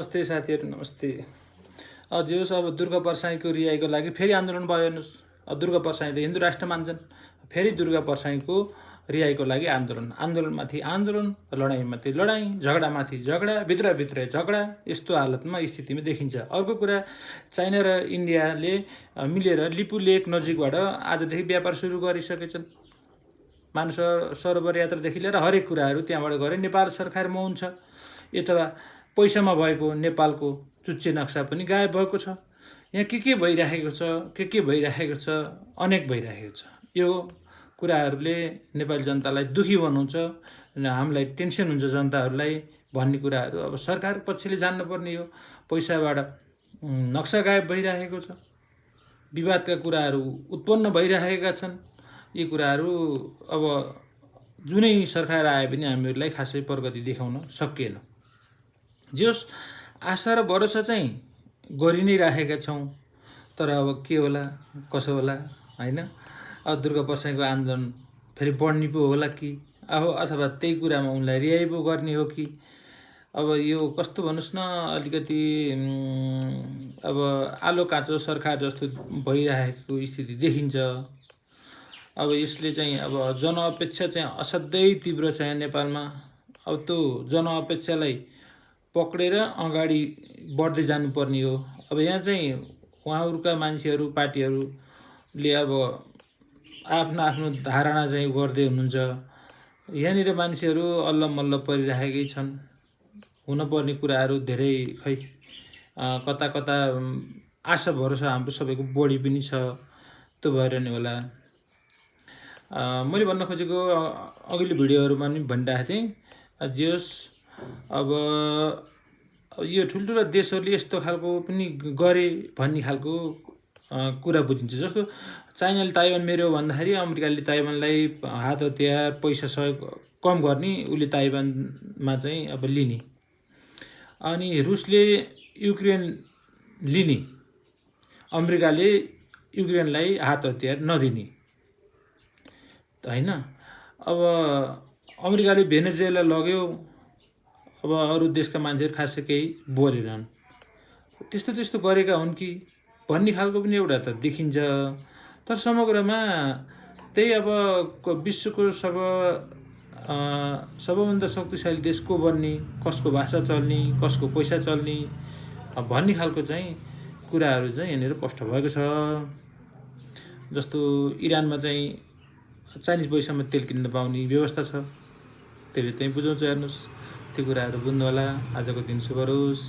नमस्ते साथीहरू, नमस्ते। जे होस्, अब दुर्गा परसाईको रिहाइको लागि फेरि आन्दोलन भयो हेर्नुहोस्। दुर्गा परसाई त हिन्दू राष्ट्र मान्छन्, फेरि दुर्गा परसाईको रिहाइको लागि आन्दोलनमाथि आन्दोलन, लडाइँमाथि लडाइँ, झगडामाथि झगडा, भित्रभित्रै झगडा, यस्तो हालतमा स्थितिमा देखिन्छ। अर्को कुरा, चाइना र इन्डियाले मिलेर लिपु लेक नजिकबाट आजदेखि व्यापार सुरु गरिसकेछन्। मानस सरोवर यात्रादेखि लिएर हरेक कुराहरू त्यहाँबाट गरे। नेपाल सरकार मौन छ। यता पैसामा भएको नेपालको चुच्चे नक्सा पनि गायब भएको छ। यहाँ के भइरहेको छ, के भइरहेको छ, अनेक भइरहेको छ। यो कुराहरूले नेपाली जनतालाई दुखी बनाउँछ, हामीलाई टेन्सन हुन्छ जनताहरूलाई भन्ने कुराहरू अब सरकार पक्षले जान्नुपर्ने हो। पैसाबाट नक्सा गायब भइरहेको छ, विवादका कुराहरू उत्पन्न भइरहेका छन्। यी कुराहरू अब जुनै सरकार आए पनि हामीहरूलाई खासै प्रगति देखाउन सकिएन। जे होस्, आशा र भरोसा चाहिँ गरि नै राखेका छौँ। तर अब के होला, कसो होला, होइन। अब दुर्गा परसाईको आन्दोलन फेरि बढ्ने पो होला कि, अब अथवा त्यही कुरामा उनलाई रिहाई पो गर्ने हो कि। अब यो कस्तो भन्नुहोस् न, अलिकति अब आलो काँचो सरकार जस्तो भइरहेको स्थिति देखिन्छ। अब यसले चाहिँ अब जनअपेक्षा चाहिँ असाध्यै तीव्र छ यहाँ नेपालमा। अब त्यो जनअपेक्षालाई पक्रेर अगाडि बढ्दै जानुपर्ने हो। अब यहाँ चाहिँ उहाँहरूका मान्छेहरू, पार्टीहरूले अब आफ्नो धारणा चाहिँ गर्दै हुनुहुन्छ। यहाँनिर मान्छेहरू अल्लमल्ल परिरहेकै छन्। हुनपर्ने कुराहरू धेरै खै कता कता आशा भरोसा हाम्रो सबैको बढी पनि छ। त्यो भएर नि होला। मैले भन्न खोजेको अघिल्लो भिडियोहरूमा पनि भनिरहेको थिएँ। जे होस्, अब यो ठुल्ठुला देशहरूले यस्तो खालको पनि गरे भन्ने खालको कुरा बुझिन्छ। जस्तो चाइनाले ताइवान मेरो भन्दाखेरि अमेरिकाले ताइवानलाई हात हतियार, पैसा सहयोग कम गर्ने, उसले ताइवानमा चाहिँ अब लिने, अनि रुसले युक्रेन लिने, अमेरिकाले युक्रेनलाई हात हतियार नदिने, होइन। अब अमेरिकाले भेनेजुएला लग्यो, अब अरू देशका मान्छेहरू खासै केही बोलेनन्। त्यस्तो गरेका हुन् कि भन्ने खालको पनि एउटा त देखिन्छ। तर समग्रमा त्यही अब विश्वको सबभन्दा शक्तिशाली देश को बन्ने, कसको भाषा चल्ने, कसको पैसा चल्ने भन्ने खालको चाहिँ कुराहरू चाहिँ यहाँनिर स्पष्ट भएको छ। जस्तो इरानमा चाहिँ चाइनिज पैसामा तेल किन्न पाउने व्यवस्था छ। त्यसले चाहिँ बुझाउँछ। हेर्नुहोस्, त्यो कुराहरू बुझ्नु होला। आजको दिन शुभ होस्।